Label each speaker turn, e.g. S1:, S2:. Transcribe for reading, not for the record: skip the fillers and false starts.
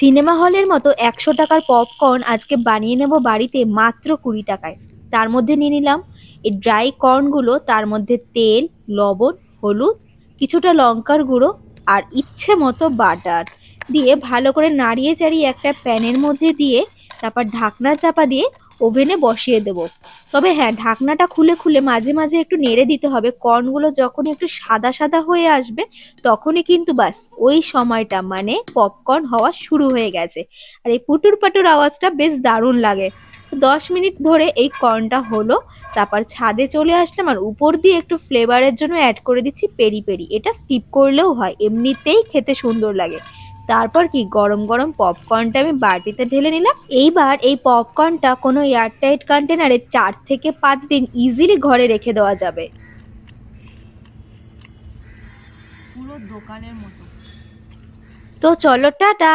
S1: Cinema হলের মতো ১০০ টাকার পপকর্ন আজকে বানিয়ে নেব বাড়িতে মাত্র ২০ টাকায়। তার মধ্যে নিয়ে নিলাম এই ড্রাই কর্নগুলো, তার মধ্যে তেল, লবণ, হলুদ, কিছুটা লঙ্কার গুঁড়ো আর ইচ্ছে মতো বাটার দিয়ে ভালো করে নাড়িয়ে চাড়িয়ে একটা প্যানের মধ্যে দিয়ে তারপর ঢাকনা চাপা দিয়ে ওভেনে বসিয়ে দেব। তবে হ্যাঁ, ঢাকনাটা খুলে খুলে মাঝে মাঝে একটু নেড়ে দিতে হবে। কর্নগুলো যখন একটু সাদা সাদা হয়ে আসবে তখনই কিন্তু বাস ওই সময়টা মানে পপকর্ন হওয়া শুরু হয়ে গেছে। আর এই পুটুর পাটুর আওয়াজটা বেশ দারুণ লাগে। তো ১০ মিনিট ধরে এই কর্নটা হলো, তারপর ছাদে চলে আসলাম আর উপর দিয়ে একটু ফ্লেভারের জন্য অ্যাড করে দিচ্ছি পেরি পেরি। এটা স্কিপ করলেও হয়, এমনিতেই খেতে সুন্দর লাগে। তারপর কি গরম গরম পপকর্নটা আমি বাটিতে ঢেলে নিলাম। এইবার এই পপকর্নটা কোনো এয়ারটাইট কন্টেনারে ৪ থেকে ৫ দিন ইজিলি ঘরে রেখে দেওয়া যাবে।
S2: পুরো দোকানের মতো।
S1: তো চলো, টাটা।